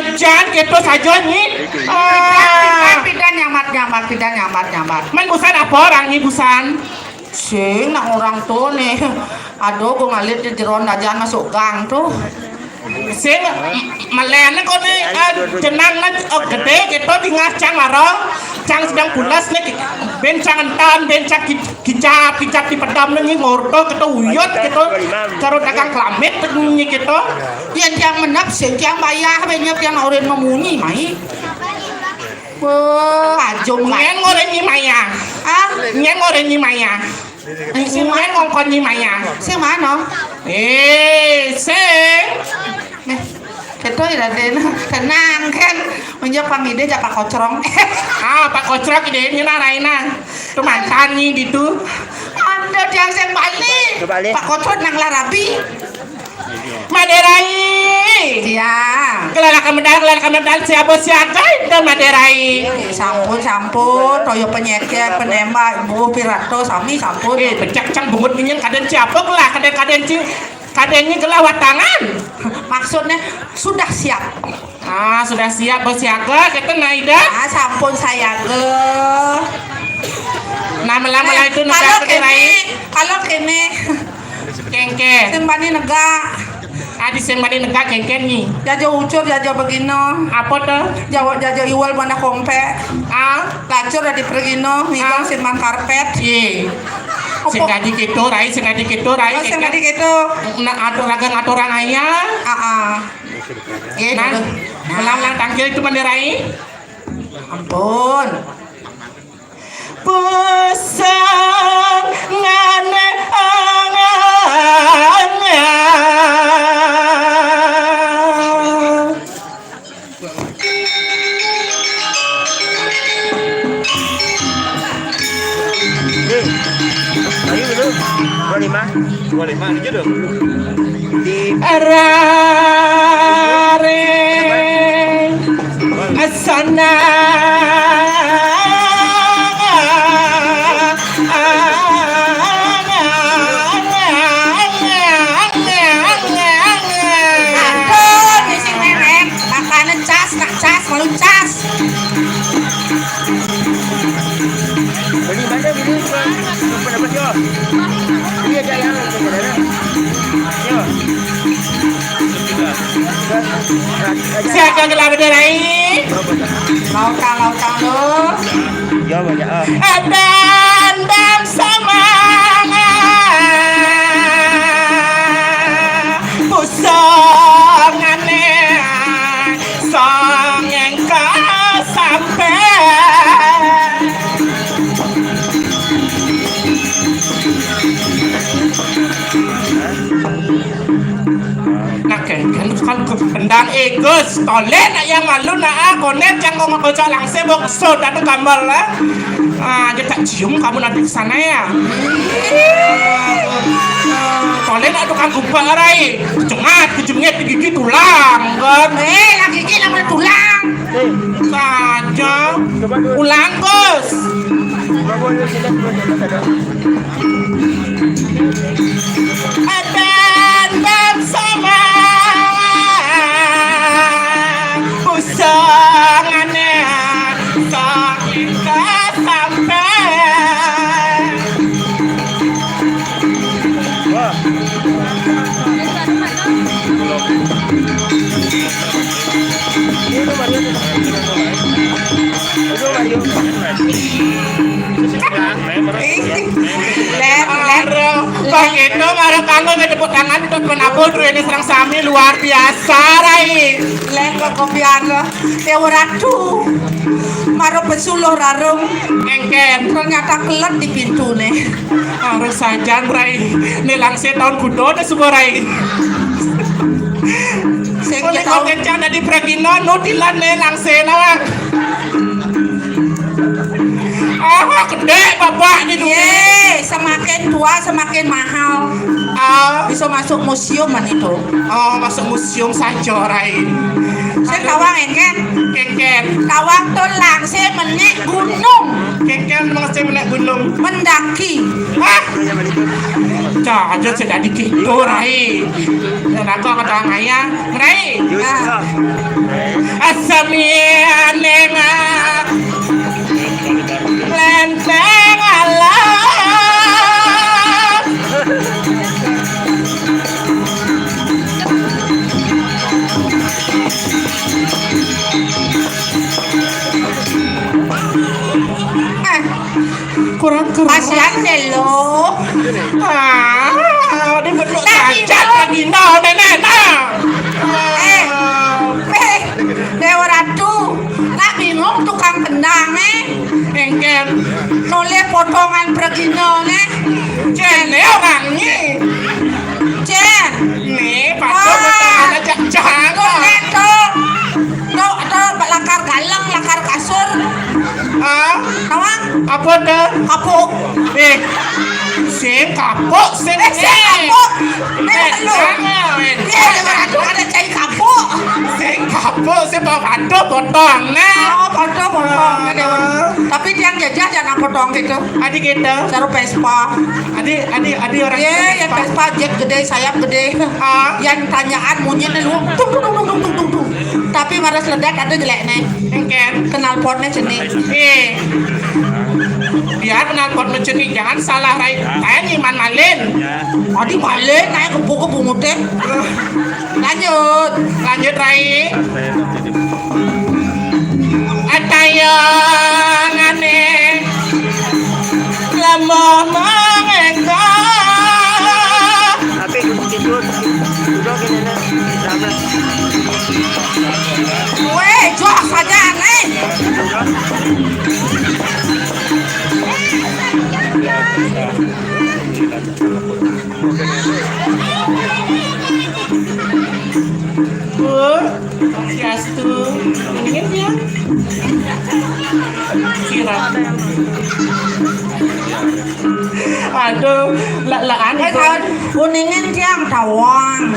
ngajan gitu saja nih. Pidan nyambat. Main busan apa orang nih busan? Sing nak orang tuh nih. Aduh, gue ngalir di jeron aja masuk gang tuh. Sing malena kok nih jenang gede gitu di ngacang marong. Cang sedang pulas nih bencang entan bencang kicap di pedam nih ngorto gitu uyut gitu. Caro dagang kelamet nih gitu. Yang menap sing yang bayar banyak yang orang memunyi mai. Wah, ajong Ngen ngoren ni maya. Ah, Ngen ngoren ni maya. Sing ngen ngongkon ni maya. sing mana? Sing. Itu ya tenang kan. Menjak pangide jak Pak Kocrong. Pak Kocrok ide nyena raina. Tu mantan ni gitu. Anda yang sing balik. Pak Kocrong nang larabi. Maderai. Iya. Kelala kamedal siapa siaga itu Maderai. Sampun, toyo penyekek, penembak, ibu pirato, sami sampun. Becak cang bungut minyak kaden siapa lah kadennya gelawat tangan. Maksudnya sudah siap. Sudah siap bersiaga kita Naida. Sampun saya ge. Nama-nama itu negara Maderai. Kalau kene Kengke. sembani nega. Di sembari negara kengke nih. Jajo ucur, jajo begino. Apa tuh? Jajo iwal mana kompe. Lacur dari pergino, hilang simpan karpet. Sing gaji gitu, Rai. Sing gaji gitu. Aturan ayah. Nah, melang tangkil itu Maderai. Ampun. Pusang ngane Dua lima aja dong. Arare asana siapa gelap Maderai? Lautang lo. Ya banyak Dan sama pusongane song yang sampai kan kendang egus tolen yang malu nak konet yang ngomong kocok langsung bokso dan gambar lah dia tak cium kamu nanti kesana ya tolen ada tukang kubah rai cengat kejungnya gigi tulang kan Gigi lama tulang saja ulang bos dan sama pusangannya kita sampai begitu marah kanggo ngedeput tangan untuk menabur ini serang sami luar biasa rai lek kopian lo teoratu maro pesuluh rarung ngengken ternyata kelet di pintu nih harus saja rai nilang tahun kudo ada semua rai oleh kau kencang dari Pregino nudilan nilang senawang gede bapak gitu semakin tua semakin mahal bisa masuk museum itu masuk museum saja rai saya kawang kengken kawang tulang saya menek gunung kengken memang saya menek gunung mendaki caca sudah dikito rai dan aku kata ayah rai neng lenteng alam kurang kasihan deh lo. Ini betul cacat lagi nenek Dewa Ratu, nak bingung tukang kendang engkel noleh potongan pregino Jen orangnya Jen nih patut ada cak-cak lakar galang, lakar kasur tawang apa dah kapuk sing kapuk sing kapuk Dewa Ratu ada cai kapuk sing kapuk sing patut potong nah potong tapi dia jajah jangan potong gitu adik kita taruh Vespa adik orang yang Vespa jet gede sayap gede yang tanyaan monyet lu tung tapi maras ledak ada jelek nih engkel kenal potnya jenis biar knalpot menceni jangan salah rai kayak nyiman malin tadi balik naik ke mutih lanjut rai atayang aneh lemah mengengkau Tapi duduk ini sama. weh jok saja nih Siastu ingin ya sirat aduh laan kuningin tiang tawang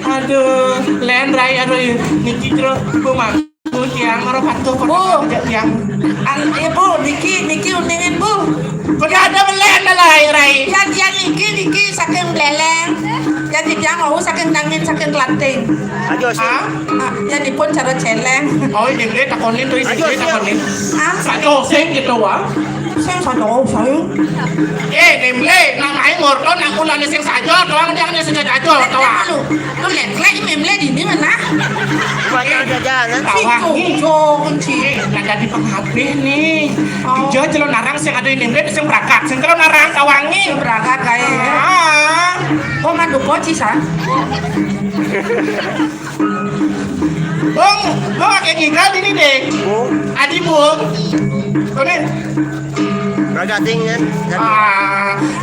aduh len rai aduh niki jero bumak yang orang patuh Bu. yang ibu Niki kuningin bu kau ada melen rai yang Niki saking beleleng yang dia mau saking nangin saking lanting Ajo sih. yang dipun cara celeng oh ini dia takonin tuh isi dia takonin satu sen gitu wah saya satu saya nemle nang aing ngorton nang ulane sing sajor doang dia kan sing sajor tawa lu lek memle di ini mana Banyak jajanan. tawa Cicu kunci nah jadi penghabis nih dia jelo narang sing ada nemle sing berangkat sing kalau narang tawangi berangkat kayak oh mandu poci san bong kayak gigal ini deh adi bung ini Ragating kan.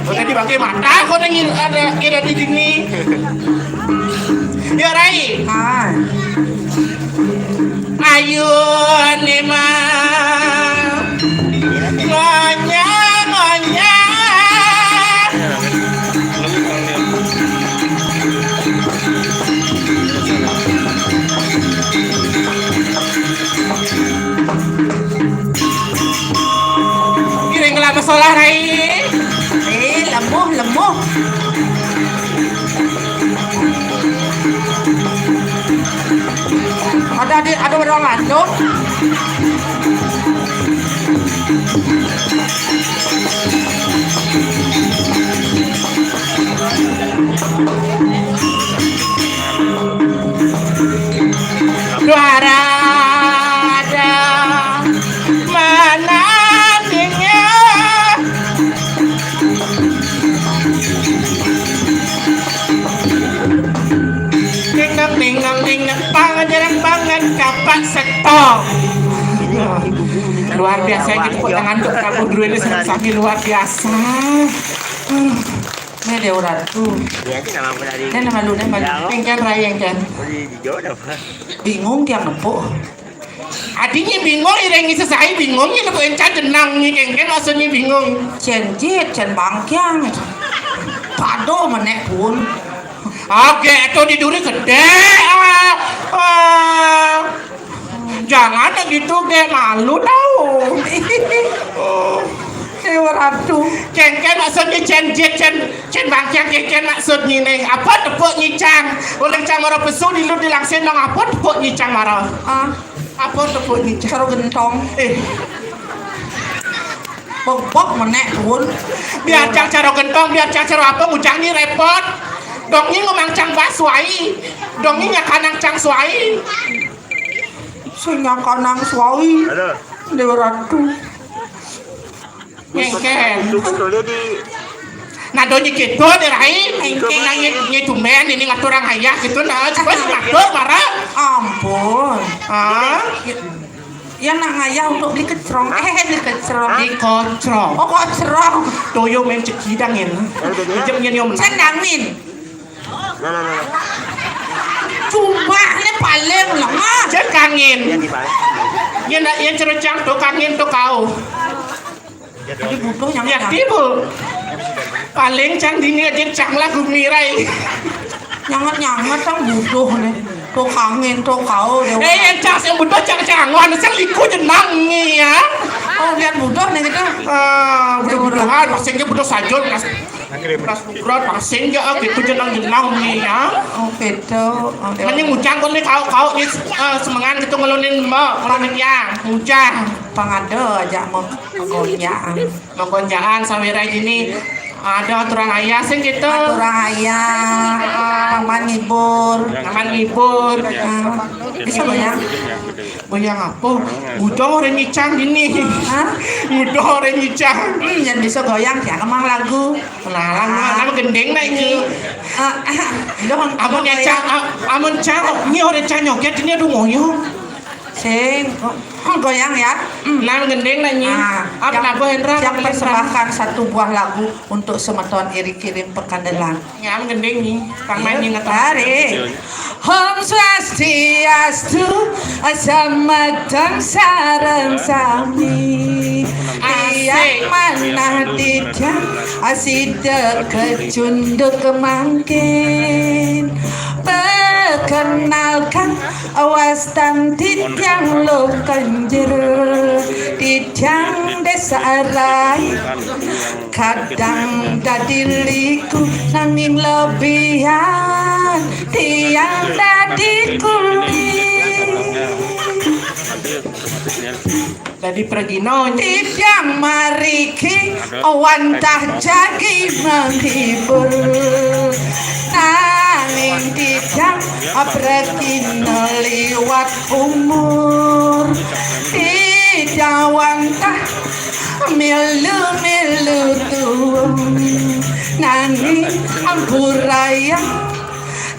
udah dibagi mata kok nengin ada kira di sini ya Rai ayo nih mah ngonya kiring kelapa solah Rai lemuh ada orang lanjut Suara ada mana tingnya tinggal pangajaran banget kapak setong luar biasa gitu kok tangan untuk kamu dulu ini sangat luar biasa ini dia urat tuh Dia sih nama berari. ini nama lu engkan raya engkan Di jodoh. bingung tiang nempuk adinya bingung irengi sesai bingung ini lebih encan jenang nih engkan maksudnya bingung cenjit cen bangkiang pado menek pun oke itu di duri gede jangan gitu deh malu tau Dewa Ratu. Ken maksudnya cen bangkiang ken maksudnya nih apa tepuk nyicang ulang cang marah pesu di lu dilangsir nang apa tepuk nyicang marah apa tepuk nyicang Karo gentong. Bok menek tuun. biar cang cara gentong biar cang cara apa ngujang ni repot dongnya ngomong cang baswai dongnya kanang cang swai Sing kanang suawi. Ada. Dewa Ratu. ken Betul di nah donya gitu deh rai engkeng nanya tumen ini ngaturang hayah gitu nah coba ngatur marah Ampun. ah Ya nak ngayah untuk beli kecrong. Beli kecrong. di kocrong Oh kecrong. toyo men cekidangin jemnya nyom Sendangin. Nah. Cuma ini paling lemah. Cek kangin Yan di balik. yan cerocang to kangin to kau Jadi butuh yang ya tibu paling cang dini aja cang lagu mirai nyangat sang butuh nih. Tuh kangen tuh kau Dewa. yang cang yang butuh cang cangon sang liku jenang ya Oh lihat butuh nih gitu. butuh-butuhan pasingnya butuh sajol pas bukrot pasing ya gitu jenang nih ya Oh betul. Oh, Dewa. Mending ngucang kau nih kau nih semangan gitu ngelunin ngelunin yang ngucang Pangado aja mau goyang. menggonjaan sawirai gini ada aturan ayah sih gitu Aturang ayah, paman ngibur. Taman libur Bisa goyang? goyang apa? Udah orang nyicang gini Hah? udah orang nyicang Jangan bisa goyang ya kemang lagu. nah nama gendeng na ini Doang amun nyacang amun cang ini orang cang nyoget ini aduh ngoyong Sing, goyang ya. nama gendeng na ini apa yang, nabo Hendra yang persembahkan satu buah lagu untuk semeton iri kirim pekandelan. nama gendeng nih kang main ingat Hari Om Swastiastu Samadhan Sareng Sami Yang mana tidak Asida kecunduk kemangkin Perkenalkan awas dan tidang lo kanjer Tidang desa rai Kadang dadiliku nanging lebihan Tiang dadiku jadi pergi nonya Tidang mariki wantah jagi menghibur Nanging tidang pergi liwat umur Tidak wantah milu-milu tuung Nanging amburaya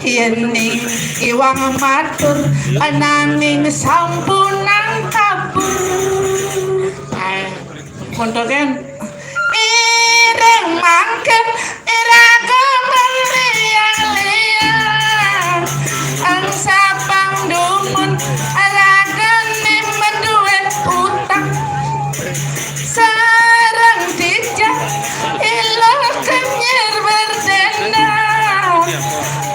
Yening iwang matur nanging sampunan kabur kontoken ireng mangken iragam liang-liang angsa pangdumun ragane menduwe utang sareng dijak ilang kenyir berdendam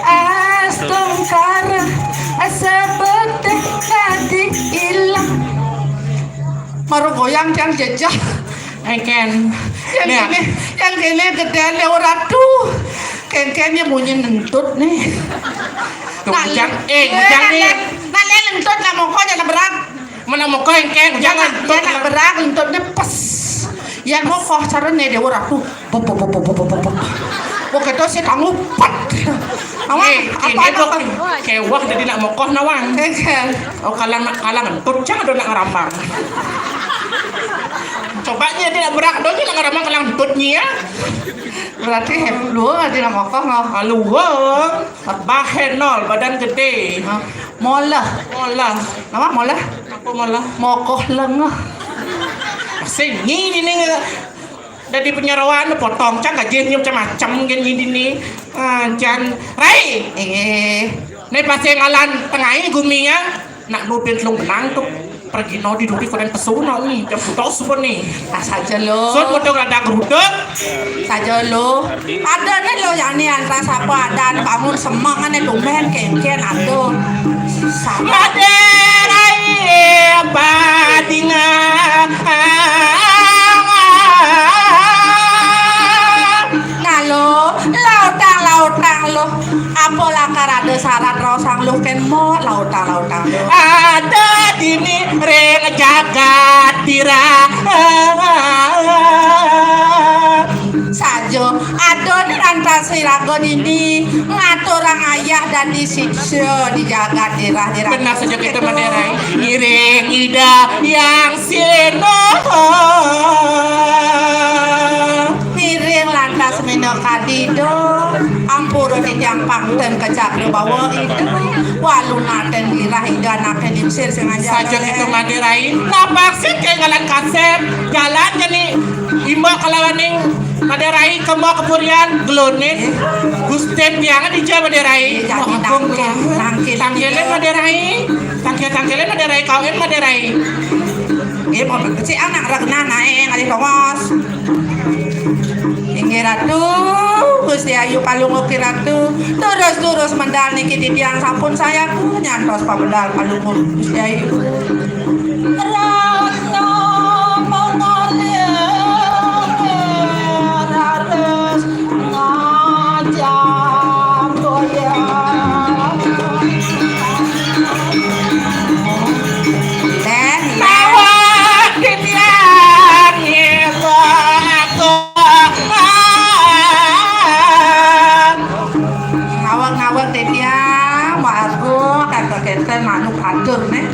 astungkara sebeteh tadi ilang maru goyang yang jejak ken yang gini gedean Dewa Ratu ken-kennya bunyi nentut nih ujang ujang nih nale nentut lah mongkonya lah berat mana mau kau ken jangan jangan berat nentutnya pas yang mongkoh caranya Dewa Ratu pokoknya itu sih kamu pat ini tuh kewah jadi nak mokoh nawang oh kalang entut jangan ada nak ngerambang cobanya dia berak doang nak ngerambang kalang entutnya ya berarti lu tidak mongkoh nggak luang bahen nol badan gede molah nama molah apa malah mokoh lengah asing ini nih dari penyerawan potong cang gaji macam-macam gini nih jangan rai nih pasti ngalan tengah ini guminya nak nupin selung benang tuh pergi no di duri koren pesona nih jam butuh super nih saja lo so butuh ada geruduk saja lo ada nih lo yang nih antara siapa dan kamu semangat nih lumen ken ada sama Maderai badingan lu ken mo lauta ada di ring jagat tira sajo adon rantas siragon ini ngatur orang ayah dan disiksa di jagat dirah benar saja kita menderai iring ida yang sino piring lantas mino kadido ampuro di yang pangten kejak bawa itu walu naten dirah ida naken dimsir sengaja saja kita menderai napak sih kayak ngalan kasep jalan jadi imba kalawaning Maderai kemo kepurian gelonis Gusten biangan di Jawa Maderai tangkelen Maderai tangkelen Maderai kawin Maderai mau berkecil anak ragna naik ngali kongos ingi ratu Gusti Ayu palungo kiratu terus mendal niki tiang sampun saya nyantos pamendal palungo Gusti Ayu ratna mangalir harus ngajak goyang dan bawa kitian ibu aku ngawang tetiang aku kata kenten manuk atur nih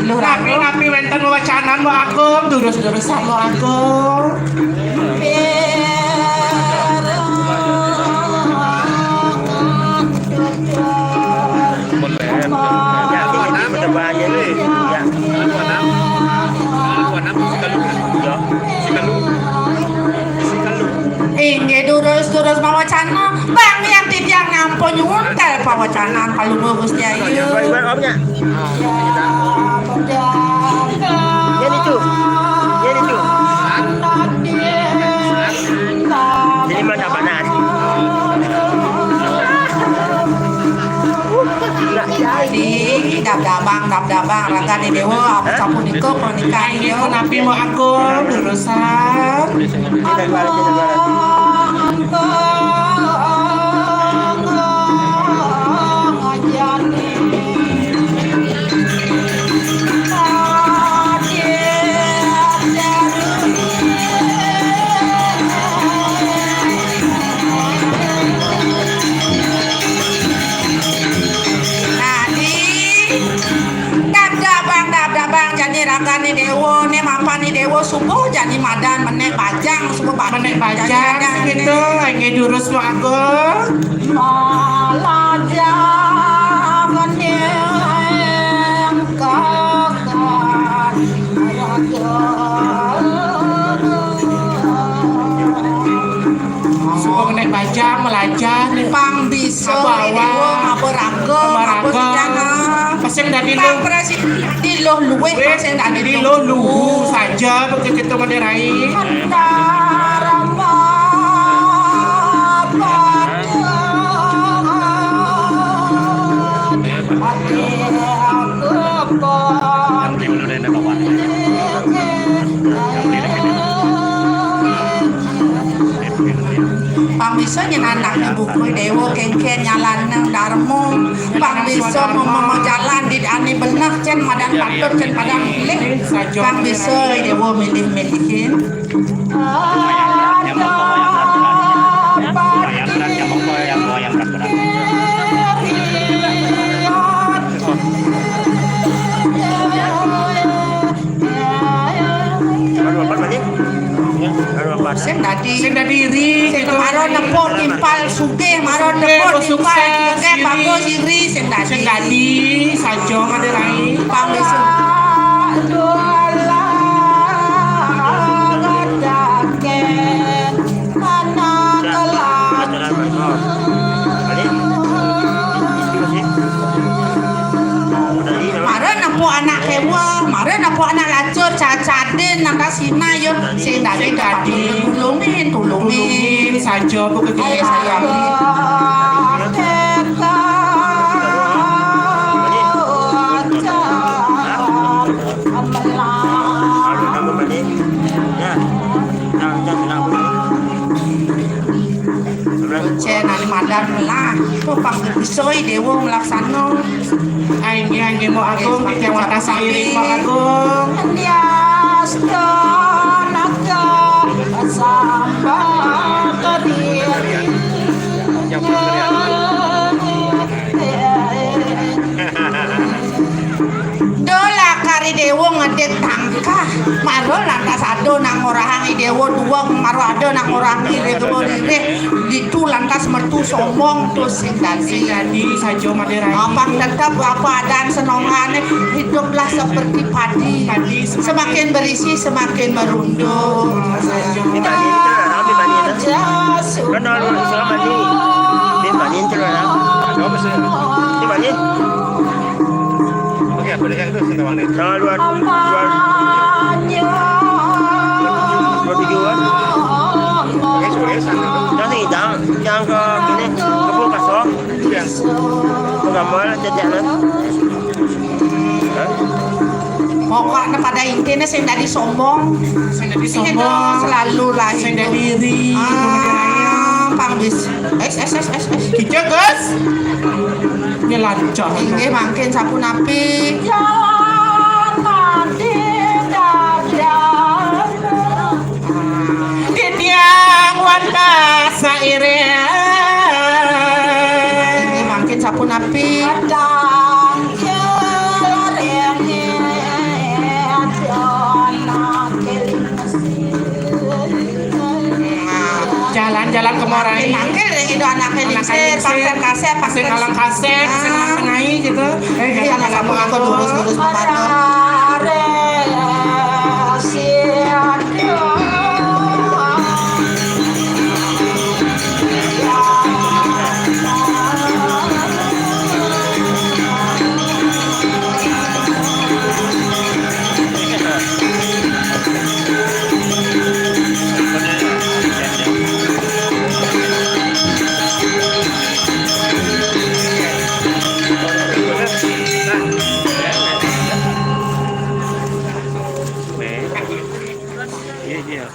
lu Napi wenten wawacanan mo aku durus-durusan mo aku Inge durus mawacana bang yang tidak ngampo nyuntel pawacanan kalau mau Gusti Ayu Jadi tu. Jadi mana panas? jadi dab-dabang raga di dewa apa campur nikah pernikahan Ini yo napi mo aku durusan jadi ragane dewo ne mampani dewo subuh jadi madan menek bajang subuh menek bajang gitu lagi durus mo aku malajangan yang kakak subuh menek bajang melajah pang bisa dewo ngaberaga pasang dari pang lo presiden di lo luwe pasang dari di lo luhu saja begitu kita menderai Pang bisa anak ibu kue dewo kengken nyalan nang darmu pang bisa mau jalan di ane benak cen madan patut cen padang pilih pang bisa dewo milih-milihin Sing dadi maron nepok timpal sugih maron nepok timpal sugih bagus iri sing dadi saja maderai pambesu anak kewa, mare napa anak lacur cacaden nang kasina yo sing dadi tulungin saja begitu saya Cen ani madan lah tuh pangbisoi dewa melaksano Aing mau agung kita wata sairing mau agung. Andiasto naga samba kadiri Dola kari dewa ngedek tangka maro lantas ado nang orahangi dewa dua maro ado nang orahangi rego rire ditu lantas mertu sombong tuh sing dadi Jadi sajo Madera apa tetap apa adaan senongannya hiduplah seperti padi semakin berisi semakin merunduk Kan orang Islam mandi. Dia mandi terus lah. Apa sih? Dia mandi. Oke, aku dengar itu sih kawan itu. Tanggal 27 kan? Oke, sudah sana. Nanti jangan ke gini ke Pulkaso. Yang Ke Gamal jajanan. pokoknya pada intinya sing dadi sombong sing dadi sing sombong selalu lah sing dadi diri pangbis es kita guys nyelancar inggih mangkin sapu napi jangan tidak Tiang wanta sairing inggih mangkin sapu napi jalan-jalan ke Morai mangkin itu anaknya diksir pasir kaset pasir kalang kaset pasir kalang tengai gitu iya anak kamu aku lurus pembantu Iya.